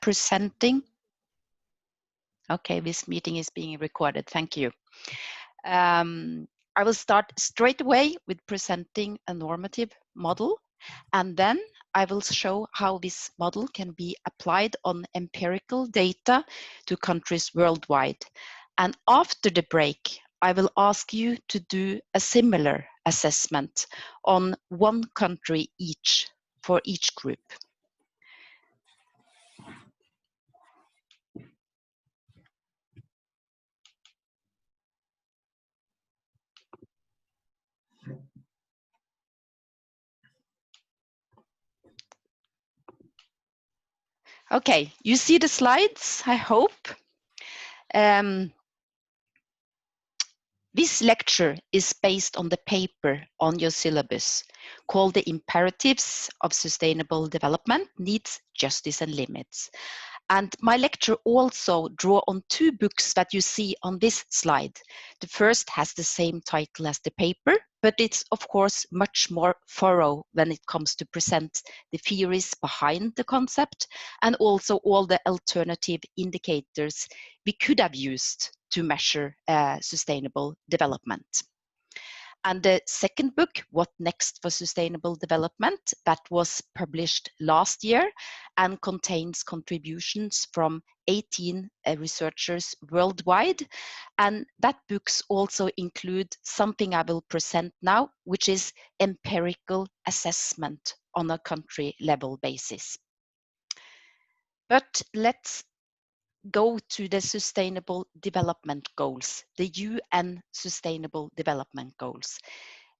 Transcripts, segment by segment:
presenting. Okay, this meeting is being recorded. Thank you. I will start straight away with presenting a normative model, and then I will show how this model can be applied on empirical data to countries worldwide. And after the break, I will ask you to do a similar assessment on one country each for each group. Okay, you see the slides, I hope. This lecture is based on the paper on your syllabus called The Imperatives of Sustainable Development, Needs, Justice and Limits. And my lecture also draw on two books that you see on this slide. The first has the same title as the paper, but it's of course much more thorough when it comes to present the theories behind the concept and also all the alternative indicators we could have used to measure sustainable development. And the second book, What Next for Sustainable Development, that was published last year and contains contributions from 18 researchers worldwide. And that books also include something I will present now, which is empirical assessment on a country level basis. But let's go to the Sustainable Development Goals, the UN Sustainable Development Goals.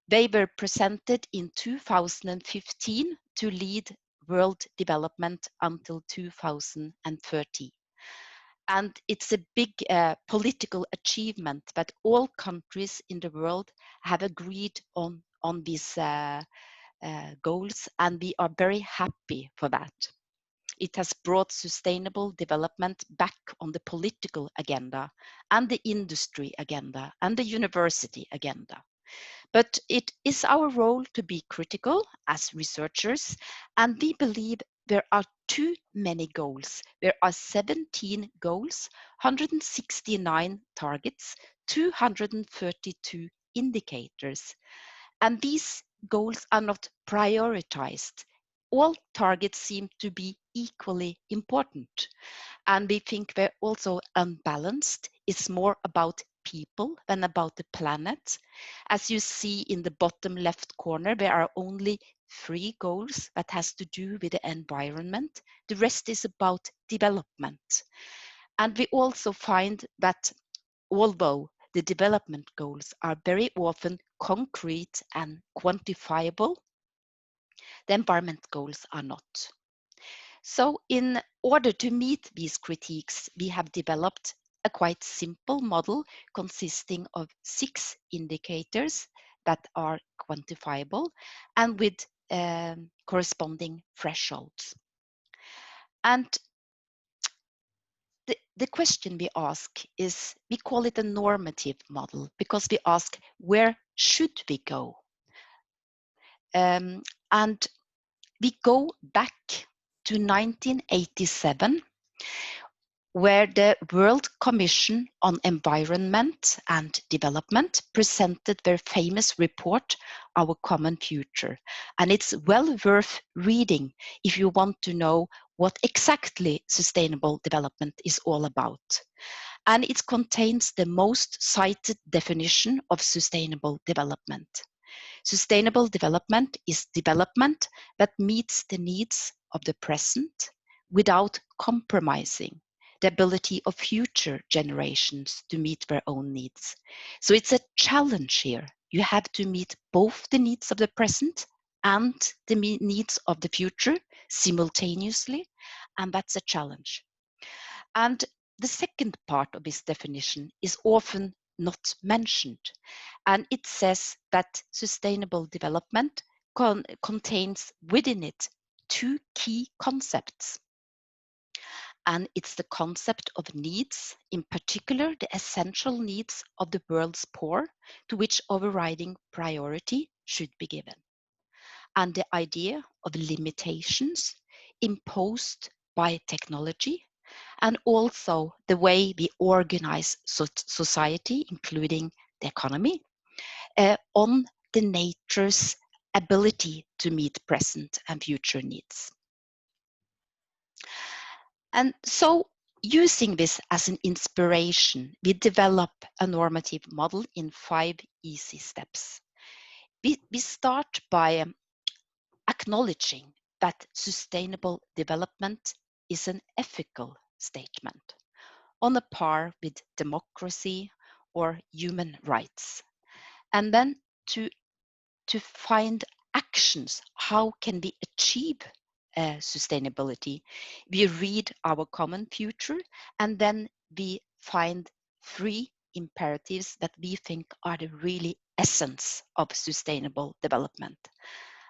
They were presented in 2015 to lead world development until 2030. And it's a big political achievement that all countries in the world have agreed on these goals, and we are very happy for that. It has brought sustainable development back on the political agenda and the industry agenda and the university agenda. But it is our role to be critical as researchers, and we believe there are too many goals. There are 17 goals, 169 targets, 232 indicators, and these goals are not prioritized. All targets seem to be equally important. And we think they're also unbalanced. It's more about people than about the planet. As you see in the bottom left corner, there are only 3 goals that has to do with the environment. The rest is about development. And we also find that although the development goals are very often concrete and quantifiable, the environment goals are not. So in order to meet these critiques, we have developed a quite simple model consisting of 6 indicators that are quantifiable and with corresponding thresholds. And the question we ask is, we call it a normative model because we ask, where should we go? And we go back to 1987, where the World Commission on Environment and Development presented their famous report, Our Common Future. And it's well worth reading if you want to know what exactly sustainable development is all about. And it contains the most cited definition of sustainable development. Sustainable development is development that meets the needs of the present without compromising the ability of future generations to meet their own needs. So it's a challenge here. You have to meet both the needs of the present and the needs of the future simultaneously, and that's a challenge. And the second part of this definition is often not mentioned, and it says that sustainable development contains within it 2 key concepts. And it's the concept of needs, in particular the essential needs of the world's poor, to which overriding priority should be given. And the idea of limitations imposed by technology, and also the way we organize society, including the economy, on the nature's ability to meet present and future needs. And so, using this as an inspiration, we develop a normative model in 5 easy steps. We start by acknowledging that sustainable development is an ethical statement on a par with democracy or human rights. And then to find actions, how can we achieve sustainability? We read our common future, and then we find 3 imperatives that we think are the really essence of sustainable development.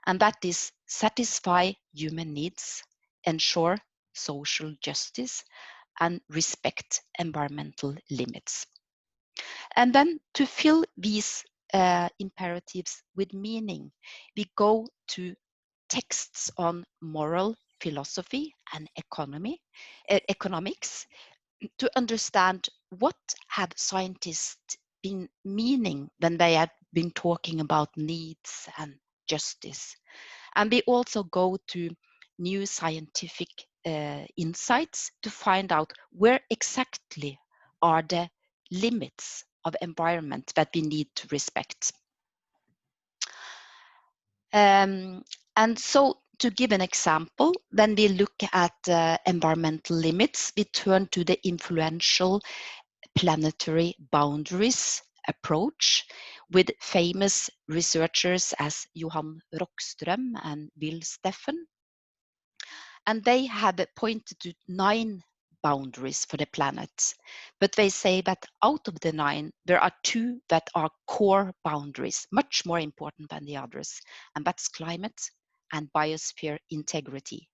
And that is satisfy human needs, ensure social justice, and respect environmental limits. And then to fill these imperatives with meaning, we go to texts on moral philosophy and economics to understand what have scientists been meaning when they have been talking about needs and justice. And we also go to new scientific insights to find out where exactly are the limits of environment that we need to respect. And so to give an example, when we look at environmental limits, we turn to the influential planetary boundaries approach with famous researchers as Johan Rockström and Bill Steffen. And they have pointed to 9 boundaries for the planet. But they say that out of the 9, there are 2 that are core boundaries, much more important than the others. And that's climate and biosphere integrity.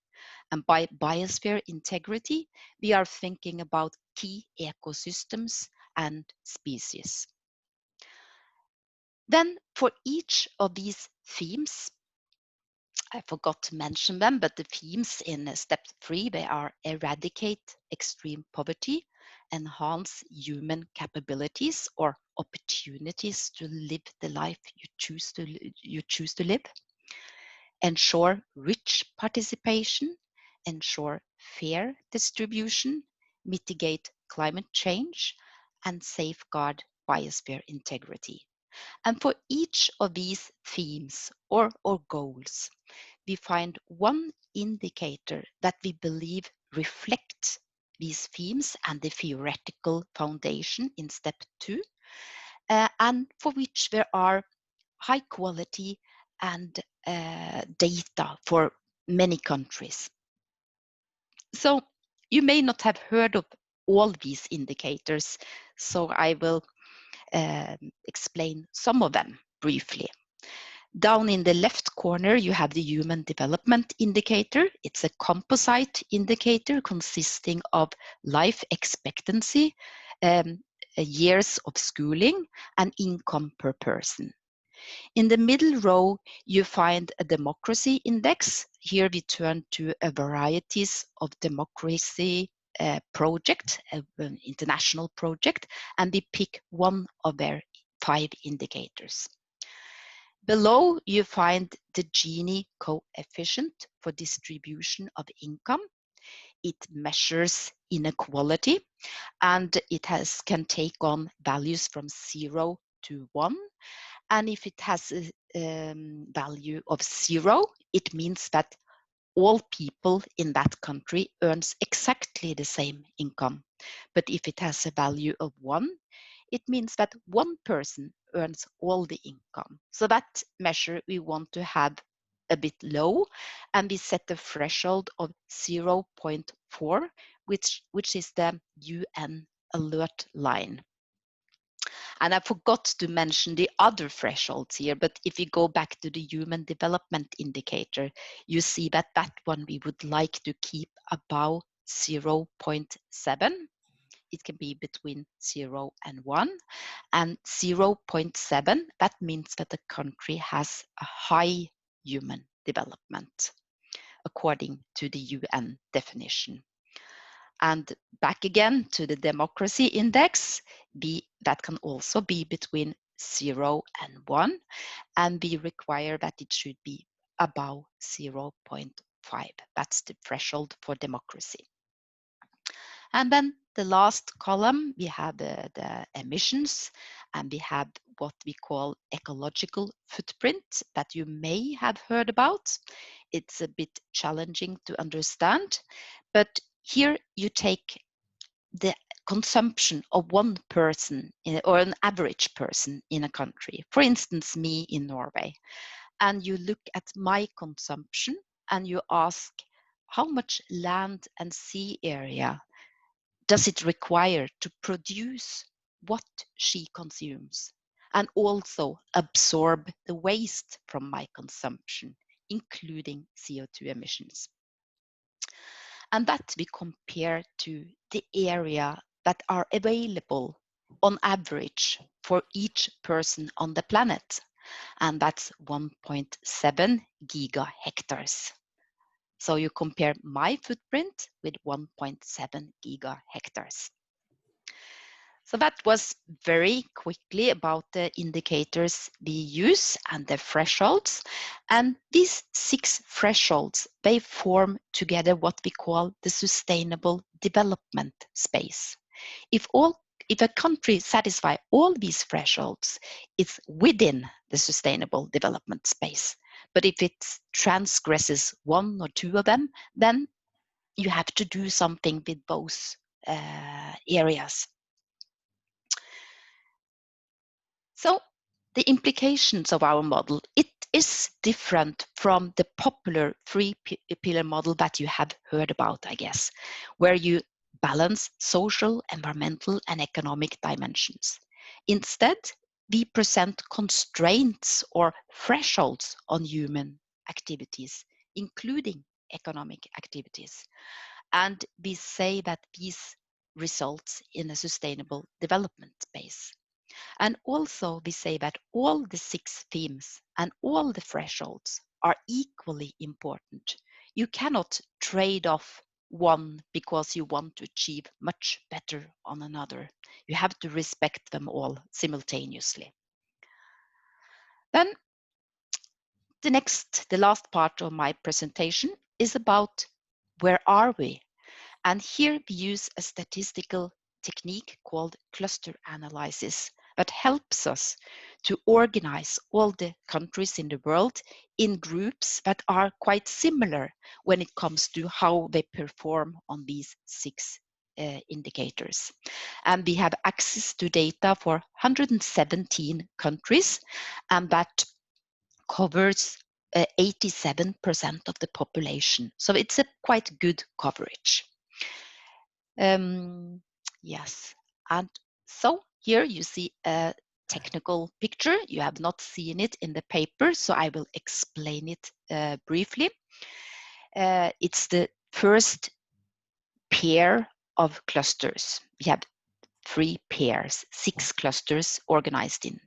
And by biosphere integrity, we are thinking about key ecosystems and species. Then for each of these themes, I forgot to mention them, but the themes in step 3, they are eradicate extreme poverty, enhance human capabilities or opportunities to live the life you choose to live, ensure rich participation, ensure fair distribution, mitigate climate change, and safeguard biosphere integrity. And for each of these themes or goals, we find one indicator that we believe reflects these themes and the theoretical foundation in step 2, and for which there are high quality and data for many countries. So you may not have heard of all these indicators, so I will explain some of them briefly. Down in the left corner, you have the Human Development Indicator. It's a composite indicator consisting of life expectancy, years of schooling, and income per person. In the middle row, you find a democracy index. Here we turn to a varieties of democracy project, an international project, and we pick one of their 5 indicators. Below, you find the Gini coefficient for distribution of income. It measures inequality, and it can take on values from 0 to 1. And if it has a value of 0, it means that all people in that country earns exactly the same income. But if it has a value of 1, it means that one person earns all the income. So that measure we want to have a bit low, and we set the threshold of 0.4, which is the UN alert line. And I forgot to mention the other thresholds here, but if you go back to the Human Development Indicator, you see that that one we would like to keep above 0.7. It can be between 0 and 1. And 0.7, that means that the country has a high human development. according to the UN definition. And back again to the democracy index, that can also be between 0 and 1, and we require that it should be above 0.5. That's the threshold for democracy. And then the last column, we have the emissions, and we have what we call ecological footprint that you may have heard about. It's a bit challenging to understand, but here you take the consumption of one person or an average person in a country, for instance, me in Norway, and you look at my consumption and you ask how much land and sea area does it require to produce what she consumes and also absorb the waste from my consumption, including CO2 emissions. And that we compare to the area that are available on average for each person on the planet, and that's 1.7 gigahectares. So you compare my footprint with 1.7 gigahectares. So that was very quickly about the indicators we use and the thresholds. And these 6 thresholds, they form together what we call the sustainable development space. If a country satisfies all these thresholds, it's within the sustainable development space. But if it transgresses 1 or 2 of them, then you have to do something with those areas. So the implications of our model, it is different from the popular 3-pillar model that you have heard about, I guess, where you balance social, environmental, and economic dimensions. Instead, we present constraints or thresholds on human activities, including economic activities. And we say that these results in a sustainable development space. And also we say that all the 6 themes and all the thresholds are equally important. You cannot trade off one because you want to achieve much better on another. You have to respect them all simultaneously. Then the last part of my presentation is about where are we? And here we use a statistical technique called cluster analysis that helps us to organize all the countries in the world in groups that are quite similar when it comes to how they perform on these 6 indicators. And we have access to data for 117 countries, and that covers 87% of the population. So it's a quite good coverage. Yes, and so here you see a technical picture. You have not seen it in the paper, so I will explain it briefly. It's the first pair of clusters. We have 3 pairs, 6 clusters organized in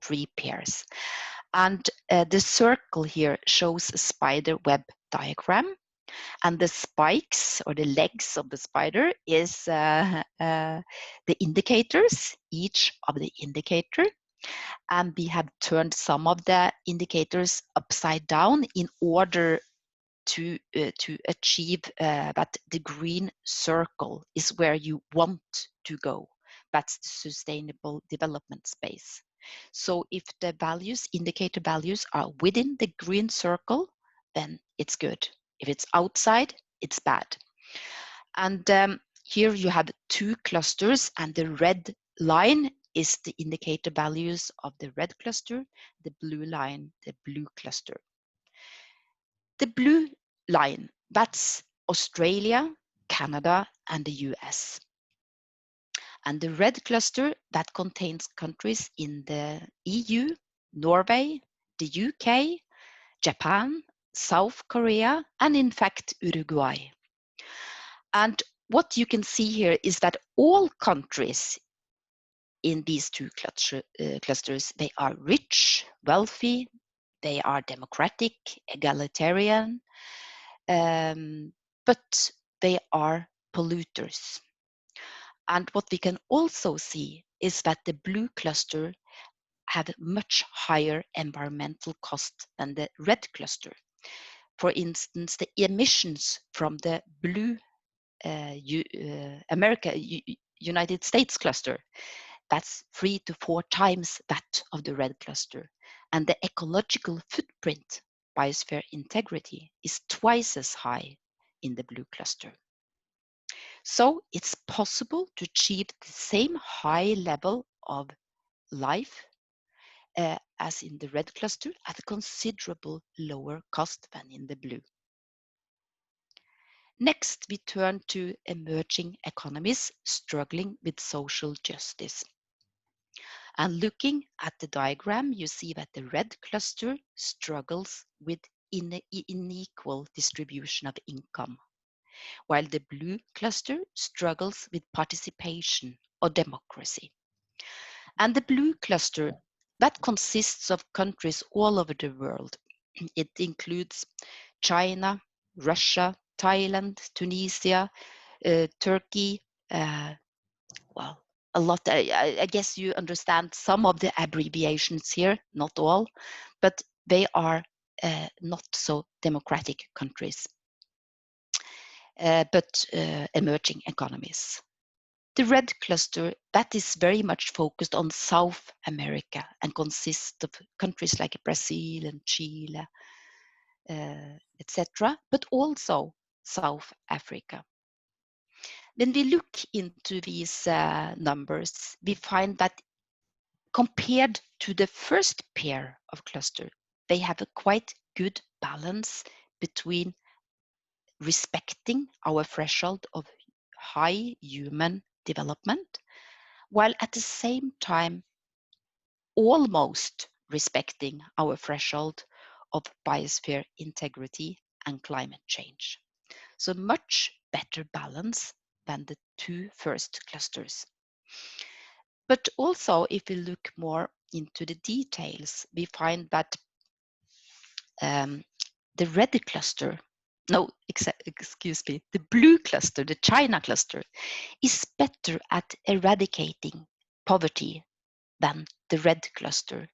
3 pairs. And the circle here shows a spider web diagram. And the spikes or the legs of the spider is the indicators, each of the indicator. And we have turned some of the indicators upside down in order to achieve that the green circle is where you want to go. That's the sustainable development space. So if the values, indicator values, are within the green circle, then it's good. If it's outside, it's bad. And here you have 2 clusters, and the red line is the indicator values of the red cluster, the blue line, the blue cluster. The blue line, that's Australia, Canada, and the US. And the red cluster, that contains countries in the EU, Norway, the UK, Japan, South Korea, and in fact, Uruguay. And what you can see here is that all countries in these 2 clusters, they are rich, wealthy, they are democratic, egalitarian, but they are polluters. And what we can also see is that the blue cluster have much higher environmental cost than the red cluster. For instance, the emissions from the blue United States cluster, that's 3 to 4 times that of the red cluster. And the ecological footprint, biosphere integrity, is twice as high in the blue cluster. So it's possible to achieve the same high level of life as in the red cluster at a considerable lower cost than in the blue. Next, we turn to emerging economies struggling with social justice. And looking at the diagram, you see that the red cluster struggles with unequal distribution of income, while the blue cluster struggles with participation or democracy. And the blue cluster, that consists of countries all over the world. It includes China, Russia, Thailand, Tunisia, Turkey, well, a lot. I guess you understand some of the abbreviations here, not all, but they are not so democratic countries, but emerging economies. The red cluster, that is very much focused on South America and consists of countries like Brazil and Chile, etc., but also South Africa. When we look into these numbers, we find that compared to the first pair of cluster, they have a quite good balance between respecting our threshold of high human development, while at the same time almost respecting our threshold of biosphere integrity and climate change. So much better balance than the two first clusters. But also, if we look more into the details, we find that the red cluster, no, excuse me, the blue cluster, the China cluster, is better at eradicating poverty than the red cluster.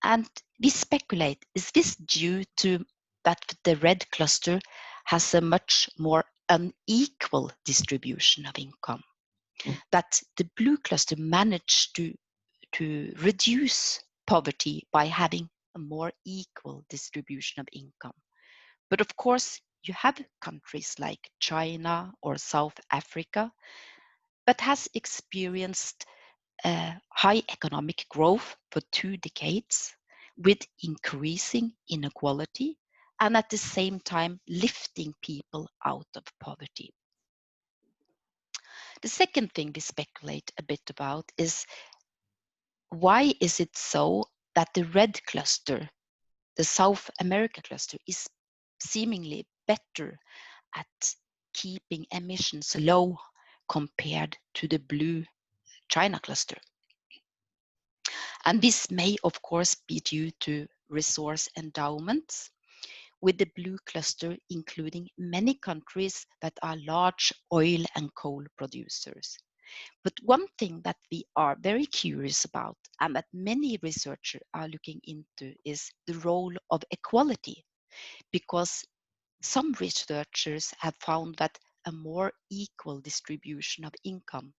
And we speculate, is this due to that the red cluster has a much more unequal distribution of income? That the blue cluster managed to reduce poverty by having a more equal distribution of income. But of course, you have countries like China or South Africa that has experienced high economic growth for 2 decades with increasing inequality and at the same time lifting people out of poverty. The second thing we speculate a bit about is why is it so that the red cluster, the South America cluster, is seemingly better at keeping emissions low compared to the blue China cluster? And this may, of course, be due to resource endowments, with the blue cluster including many countries that are large oil and coal producers. But one thing that we are very curious about and that many researchers are looking into is the role of equality, because some researchers have found that a more equal distribution of income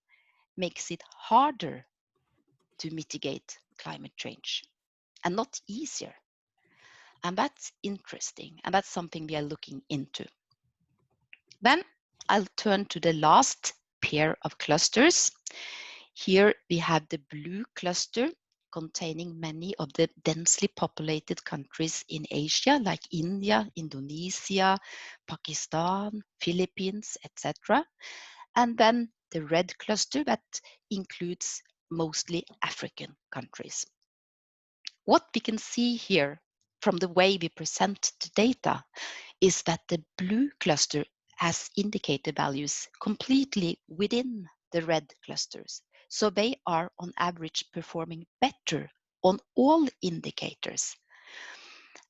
makes it harder to mitigate climate change and not easier. And that's interesting, and that's something we are looking into. Then I'll turn to the last pair of clusters. Here we have the blue cluster containing many of the densely populated countries in Asia, like India, Indonesia, Pakistan, Philippines, etc. And then the red cluster that includes mostly African countries. What we can see here from the way we present the data is that the blue cluster has indicator values completely within the red clusters. So they are on average performing better on all indicators.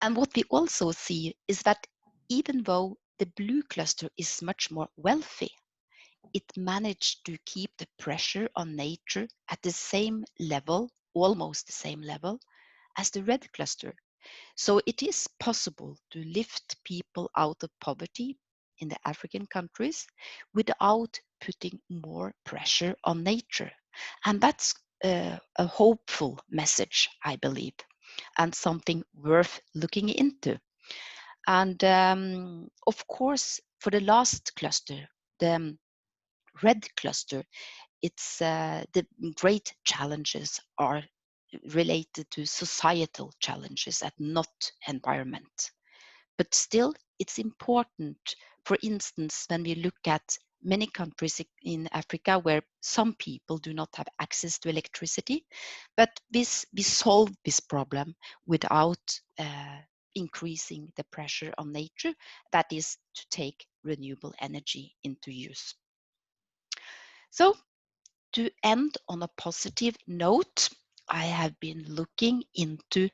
And what we also see is that even though the blue cluster is much more wealthy. It managed to keep the pressure on nature at the same level, almost the same level, as the red cluster. So it is possible to lift people out of poverty in the African countries without putting more pressure on nature. And that's a hopeful message, I believe, and something worth looking into. And of course, for the last cluster, the red cluster, it's the great challenges are related to societal challenges and not environment. But still, it's important, for instance, when we look at many countries in Africa where some people do not have access to electricity, but we solve this problem without increasing the pressure on nature, that is to take renewable energy into use. So to end on a positive note, I have been looking into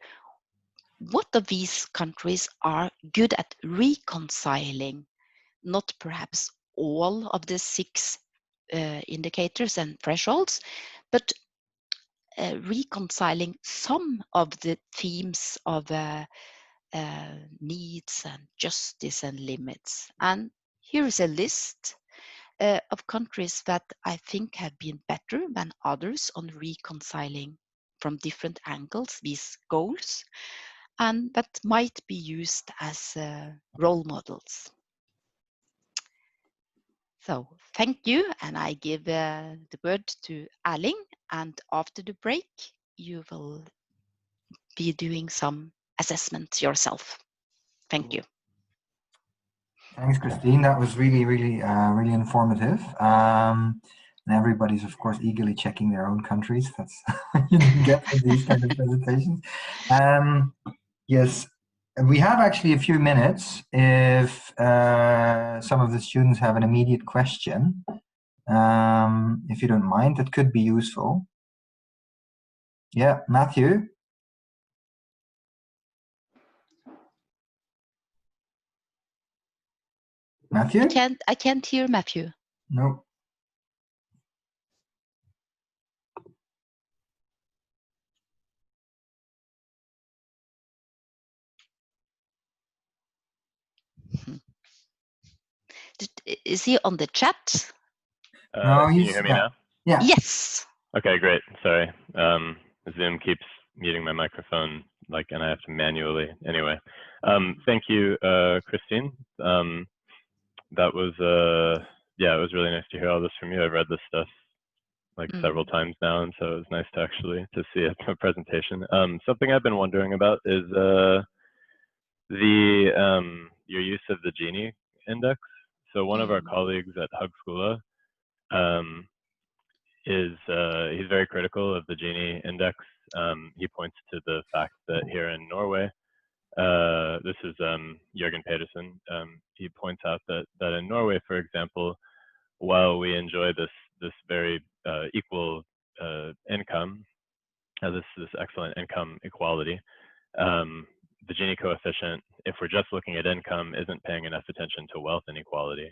what of these countries are good at reconciling, not perhaps all of the 6 indicators and thresholds, but reconciling some of the themes of needs and justice and limits. And here is a list of countries that I think have been better than others on reconciling from different angles these goals, and that might be used as role models. So thank you, and I give the word to Erling, and after the break you will be doing some assessments yourself. Thank you. Thanks, Christine. That was really informative. And everybody's, of course, eagerly checking their own countries. That's you get from these kind of presentations. Yes, we have actually a few minutes if some of the students have an immediate question. If you don't mind, that could be useful. Yeah, Matthew? Matthew? I can't hear Matthew. No. Is he on the chat? No, can you hear me now? Yeah. Yes. Okay, great. Sorry. Zoom keeps muting my microphone, and I have to manually. Anyway, thank you, Christine. That was, yeah, it was really nice to hear all this from you. I've read this stuff several times now, and so it was nice to see it in a presentation. Something I've been wondering about is your use of the Gini index. So one of our colleagues at Högskola he's very critical of the Gini index. He points to the fact that here in Norway, this is Jørgen Pedersen. He points out that in Norway, for example, while we enjoy this very equal income, this excellent income equality, the Gini coefficient, if we're just looking at income, isn't paying enough attention to wealth inequality.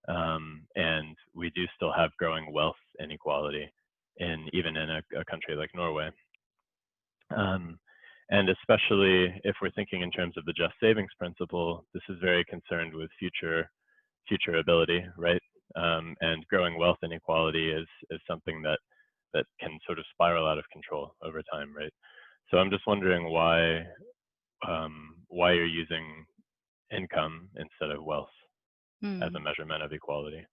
And we do still have growing wealth inequality even in a country like Norway. And especially if we're thinking in terms of the just savings principle, this is very concerned with future ability, right? And growing wealth inequality is something that can sort of spiral out of control over time, right? So I'm just wondering why you're using income instead of wealth as a measurement of equality.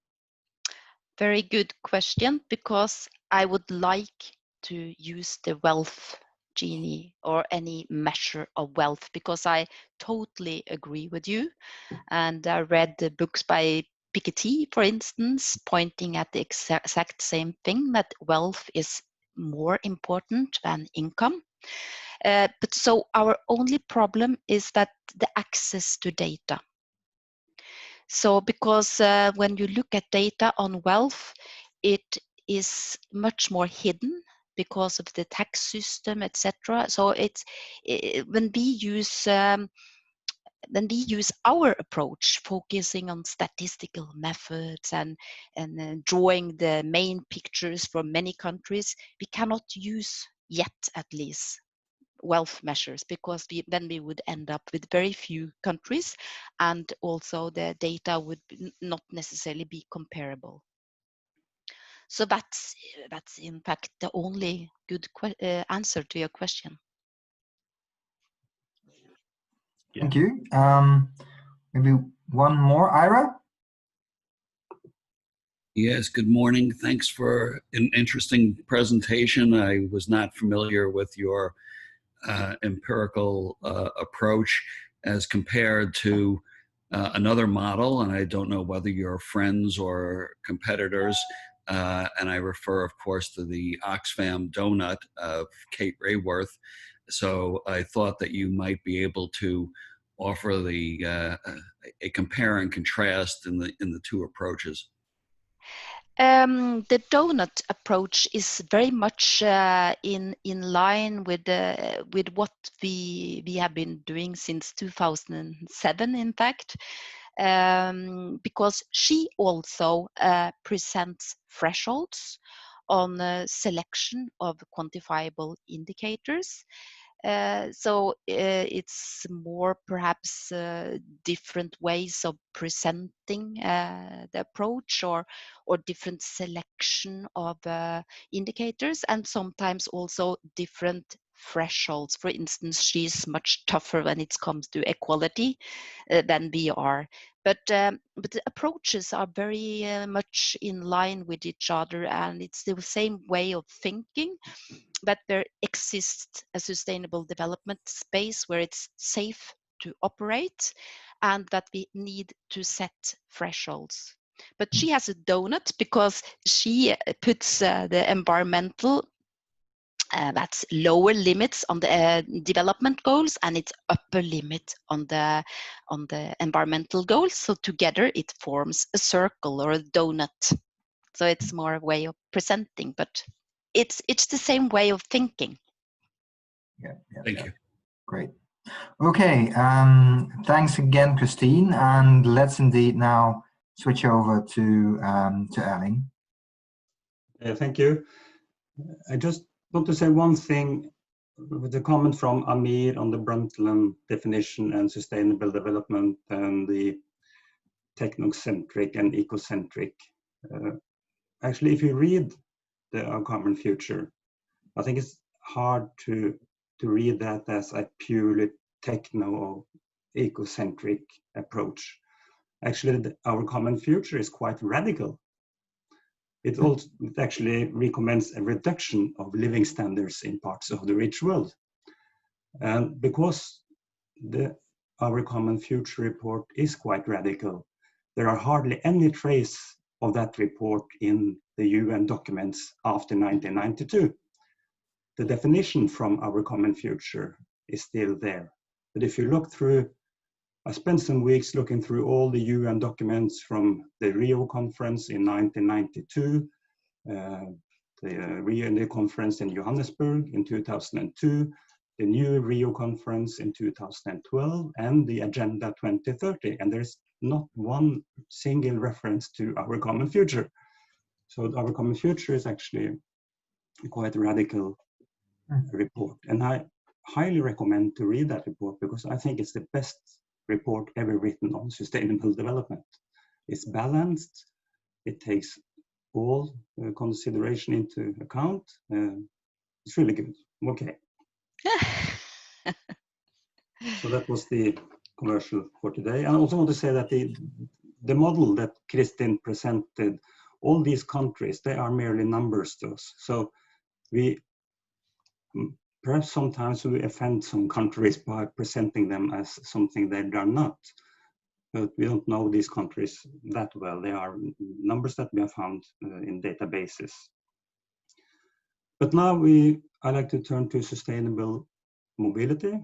Very good question, because I would like to use the wealth Gini or any measure of wealth, because I totally agree with you. And I read the books by Piketty, for instance, pointing at the exact same thing, that wealth is more important than income. But so our only problem is that the access to data. So because when you look at data on wealth, it is much more hidden because of the tax system, etc. So when we use then we use our approach, focusing on statistical methods and drawing the main pictures from many countries. We cannot use yet, at least, wealth measures, because then we would end up with very few countries, and also the data would not necessarily be comparable. So that's in fact the only good answer to your question. Yeah. Thank you. Maybe one more, Ira? Yes, good morning. Thanks for an interesting presentation. I was not familiar with your empirical approach as compared to another model, and I don't know whether you're friends or competitors, and I refer, of course, to the Oxfam donut of Kate Rayworth. So I thought that you might be able to offer a compare and contrast in the two approaches. The donut approach is very much in line with what we have been doing since 2007, in fact, because she also presents thresholds on selection of quantifiable indicators. So it's more perhaps different ways of presenting the approach, or different selection of indicators, and sometimes also different thresholds. For instance, she's much tougher when it comes to equality than we are. But the approaches are very much in line with each other, and it's the same way of thinking, that there exists a sustainable development space where it's safe to operate, and that we need to set thresholds. But she has a donut because she puts the environmental, that's lower limits on the development goals, and it's upper limit on the environmental goals. So together it forms a circle or a donut. So it's more a way of presenting, but it's the same way of thinking. Yeah. Thank you. Great. Okay, thanks again, Christine, and let's indeed now switch over to Erling. Thank you. I just want to say one thing with the comment from Amir on the Brundtland definition and sustainable development and the technocentric and ecocentric. Actually, if you read Our Common Future, I think it's hard to read that as a purely techno or ecocentric approach. Actually, Our Common Future is quite radical. It actually recommends a reduction of living standards in parts of the rich world. And because Our Common Future report is quite radical, there are hardly any trace of that report in the UN documents after 1992. The definition from Our Common Future is still there. But if you look through, I spent some weeks looking through all the UN documents from the Rio conference in 1992, the Rio conference in Johannesburg in 2002, the new Rio conference in 2012, and the Agenda 2030. And there's not one single reference to Our Common Future. So Our Common Future is actually a quite radical report. And I highly recommend to read that report, because I think it's the best report ever written on sustainable development. It's balanced, it takes all consideration into account. It's really good. Okay. So that was the commercial for today. And I also want to say that the model that Kristin presented, all these countries, they are merely numbers to us. So perhaps sometimes we offend some countries by presenting them as something they are not. But we don't know these countries that well. They are numbers that we have found in databases. But now I like to turn to sustainable mobility.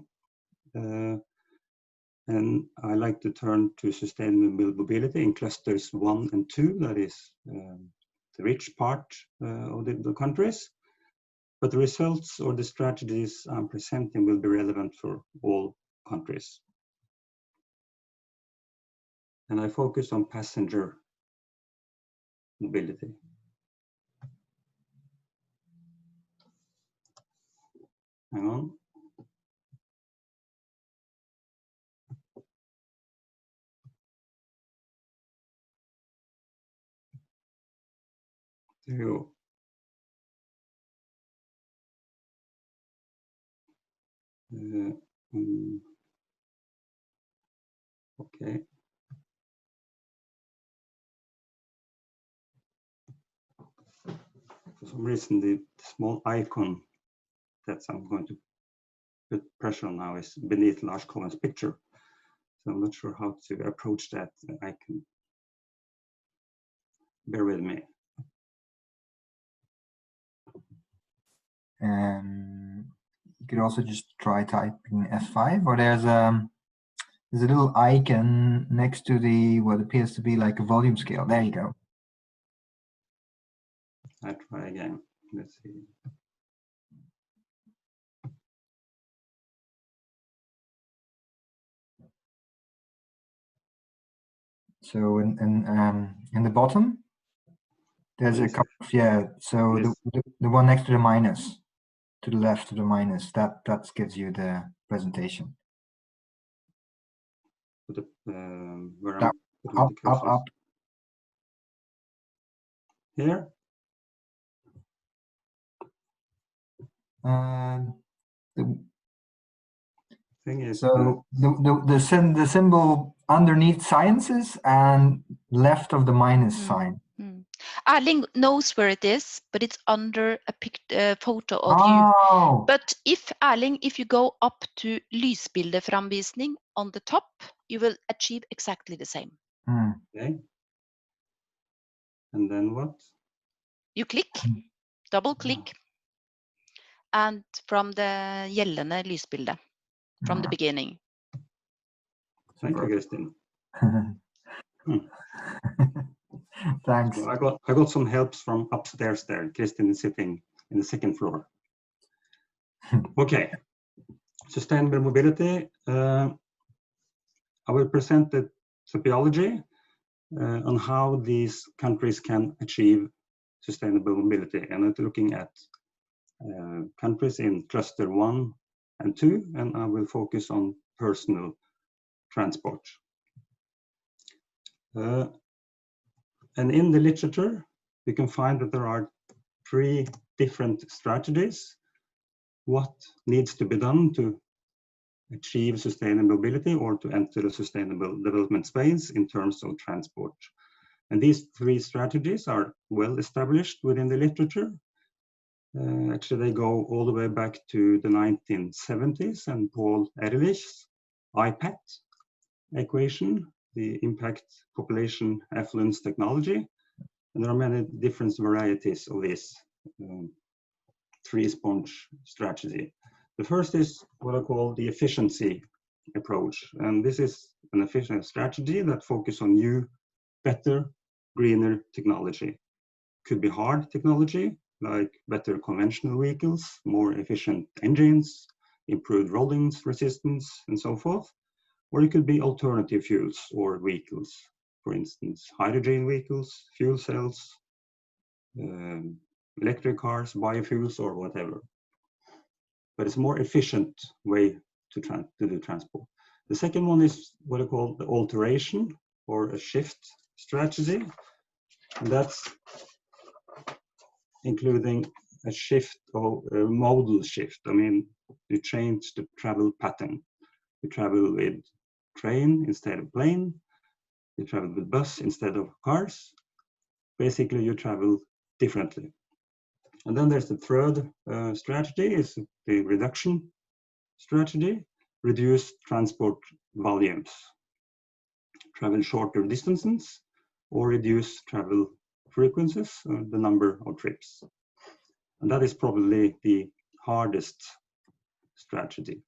And I like to turn to sustainable mobility in clusters 1 and 2, that is the rich part of the countries. But the results or the strategies I'm presenting will be relevant for all countries. and I focus on passenger mobility. Hang on. There you go. Okay. For some reason, the small icon that I'm going to put pressure on now is beneath Lars Cohen's picture. So I'm not sure how to approach that icon. Bear with me. You could also just try typing F5, or there's a little icon next to the what appears to be like a volume scale. There you go. I try again. Let's see. So in the bottom, there's a couple of, yeah. So the one next to the minus, to the left of the minus, that gives you the presentation. Where I'm up. Here. The thing is, so the symbol underneath sciences and left of the minus sign. Erling knows where it is, but it's under a photo of you. But if Erling, if you go up to lysbildeframvisning on the top, you will achieve exactly the same. Okay. And then what? You click, double click, and from the gjeldende lysbilde, from the beginning. Thank you, Kristin. Thanks. So I got some helps from upstairs there. Kristin is sitting in the second floor. Okay. Sustainable mobility. I will present the topology on how these countries can achieve sustainable mobility, and I'm looking at countries in cluster 1 and 2, and I will focus on personal transport. And in the literature, we can find that there are 3 different strategies. What needs to be done to achieve sustainable mobility or to enter the sustainable development space in terms of transport. And these 3 strategies are well established within the literature. Actually, they go all the way back to the 1970s and Paul Ehrlich's IPAT equation, the impact population affluence technology. And there are many different varieties of this 3-sponge strategy. The first is what I call the efficiency approach. And this is an efficient strategy that focuses on new, better, greener technology. Could be hard technology, like better conventional vehicles, more efficient engines, improved rolling resistance, and so forth. Or it could be alternative fuels or vehicles. For instance, hydrogen vehicles, fuel cells, electric cars, biofuels, or whatever. But it's a more efficient way to do transport. The second one is what I call the alteration or a shift strategy. And that's including a shift or a modal shift. I mean, you change the travel pattern. You travel with train instead of plane. You travel with bus instead of cars. Basically, you travel differently. And then there's the third strategy, is the reduction strategy. Reduce transport volumes. Travel shorter distances or reduce travel frequencies, the number of trips. And that is probably the hardest strategy.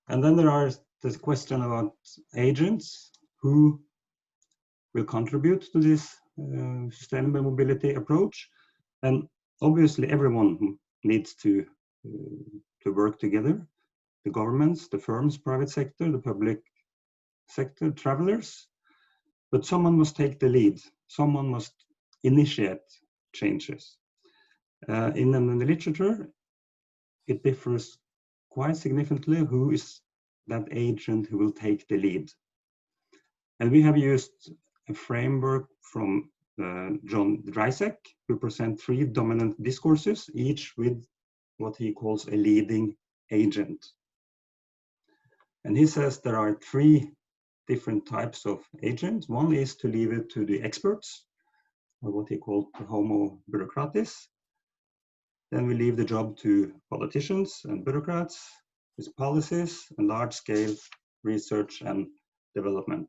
And then there are this question about agents who will contribute to this sustainable mobility approach. And obviously everyone needs to work together. The governments, the firms, private sector, the public sector travelers, but someone must take the lead. Someone must initiate changes. In the literature, it differs quite significantly who is that agent who will take the lead. And we have used a framework from John Dreisack, who presents 3 dominant discourses, each with what he calls a leading agent. And he says there are 3 different types of agents. One is to leave it to the experts, or what he called the homo bureaucratis. Then we leave the job to politicians and bureaucrats with policies and large-scale research and development.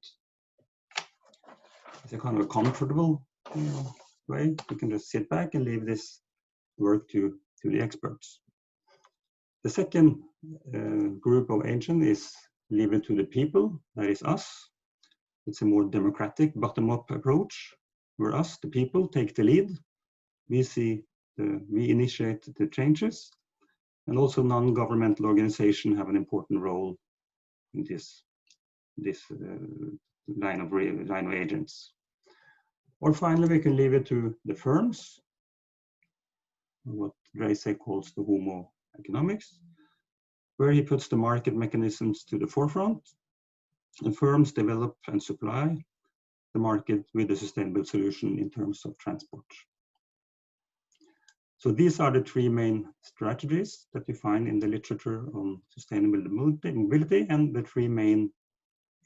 It's a kind of a comfortable way. You can just sit back and leave this work to the experts. The second group of agents is leave it to the people, that is us. It's a more democratic bottom-up approach, where us, the people, take the lead. We initiate the changes, and also non-governmental organizations have an important role in this line of agents. Or finally, we can leave it to the firms, what Dreisack calls the homo economics, where he puts the market mechanisms to the forefront, and firms develop and supply the market with a sustainable solution in terms of transport. So these are the 3 main strategies that you find in the literature on sustainable mobility, and the 3 main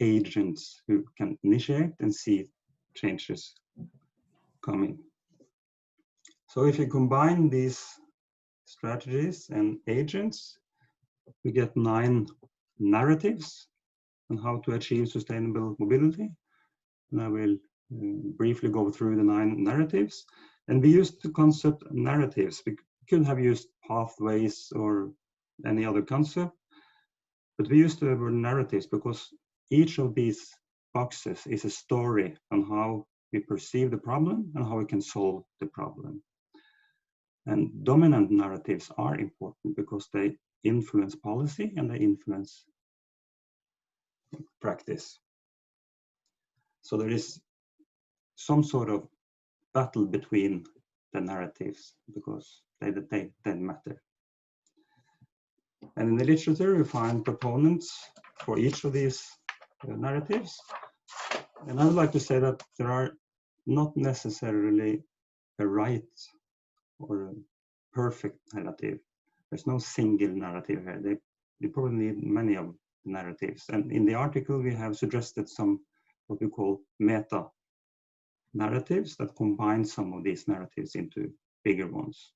agents who can initiate and see changes coming. So if you combine these strategies and agents, we get 9 narratives on how to achieve sustainable mobility. And I will briefly go through the 9 narratives. And we used the concept narratives. We could have used pathways or any other concept, but we used the word narratives because each of these boxes is a story on how we perceive the problem and how we can solve the problem. And dominant narratives are important because they influence policy and they influence practice. So there is some sort of battle between the narratives because they matter. And in the literature, we find proponents for each of these narratives. And I would like to say that there are not necessarily a right or a perfect narrative. There's no single narrative here. You probably need many of the narratives. And in the article, we have suggested some what we call meta narratives that combine some of these narratives into bigger ones.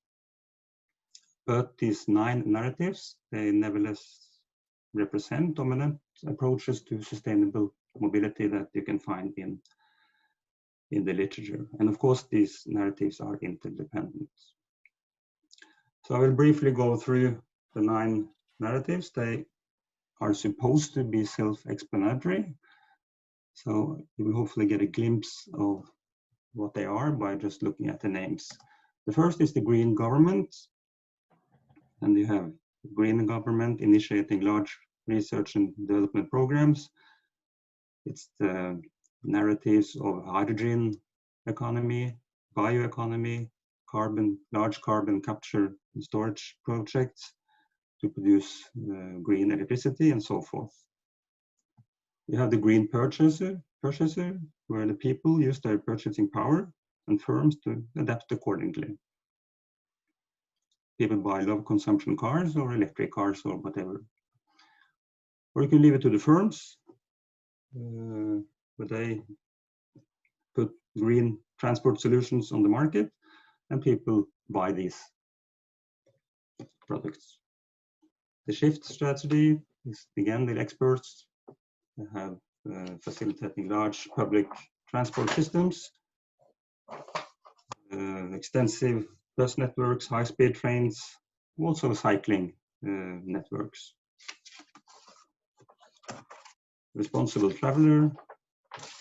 But these 9 narratives, they nevertheless represent dominant approaches to sustainable mobility that you can find in the literature. And of course, these narratives are interdependent. So I will briefly go through the 9 narratives. They are supposed to be self-explanatory. So you will hopefully get a glimpse of what they are by just looking at the names. The first is the green government. And you have green government initiating large research and development programs. It's the narratives of hydrogen economy, bioeconomy, large carbon capture and storage projects to produce green electricity and so forth. You have the green purchaser, where the people use their purchasing power and firms to adapt accordingly. People buy low consumption cars or electric cars or whatever. Or you can leave it to the firms, where they put green transport solutions on the market and people buy these products. The shift strategy is again the experts have facilitating large public transport systems, extensive bus networks, high-speed trains, also cycling networks. Responsible traveler,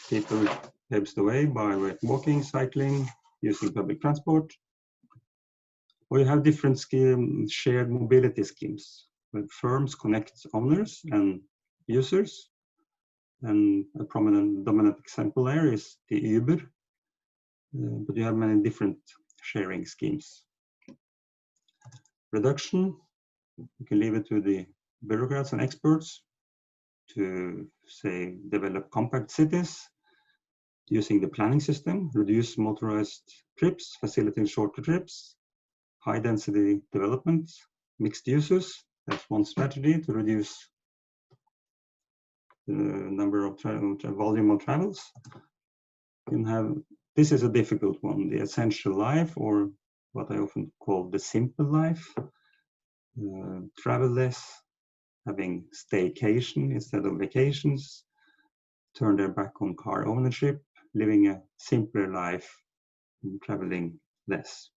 people paves the way by walking, cycling, using public transport. Or you have different shared mobility schemes, where firms connect owners and users and a prominent dominant example there is the Uber, but you have many different sharing schemes. Reduction, you can leave it to the bureaucrats and experts to, say, develop compact cities using the planning system, reduce motorized trips, facilitate shorter trips, high density development, mixed uses. That's one strategy to reduce the number of volume of travels. You can have, this is a difficult one, the essential life, or what I often call the simple life. Travel less, having staycation instead of vacations, turn their back on car ownership, living a simpler life, and traveling less.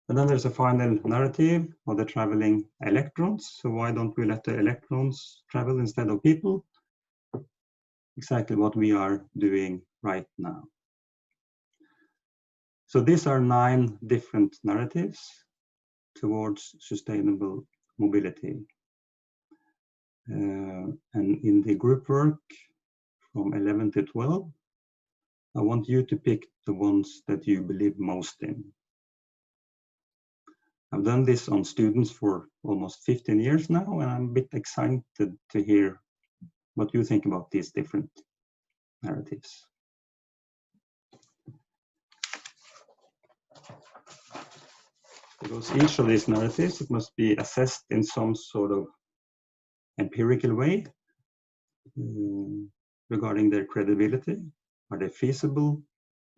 And then there's a final narrative of the traveling electrons. So why don't we let the electrons travel instead of people? Exactly what we are doing right now. So these are 9 different narratives towards sustainable mobility. And in the group work from 11 to 12, I want you to pick the ones that you believe most in. I've done this on students for almost 15 years now, and I'm a bit excited to hear what you think about these different narratives. Because each of these narratives, it must be assessed in some sort of empirical way regarding their credibility. Are they feasible?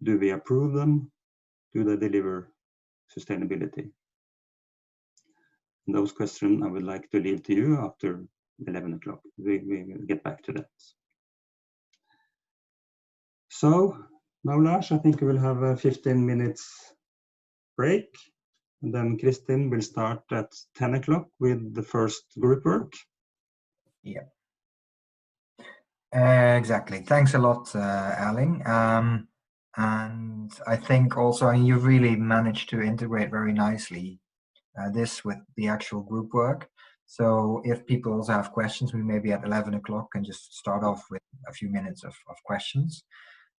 Do we approve them? Do they deliver sustainability? And those questions I would like to leave to you after 11 o'clock. We will get back to that. So now, Lars, I think we will have a 15 minutes break. And then Kristin will start at 10 o'clock with the first group work. Yeah. Exactly. Thanks a lot, Erling. And I think also, I mean, you've really managed to integrate very nicely this with the actual group work. So if people also have questions, we maybe at 11 o'clock can just start off with a few minutes of questions.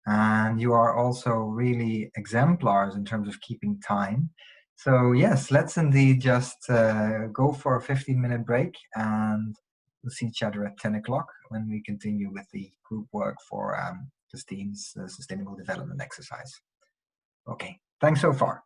And you are also really exemplars in terms of keeping time. So yes, let's indeed just go for a 15-minute break, and we'll see each other at 10 o'clock when we continue with the group work for Kristine's Sustainable Development Exercise. Okay, thanks so far.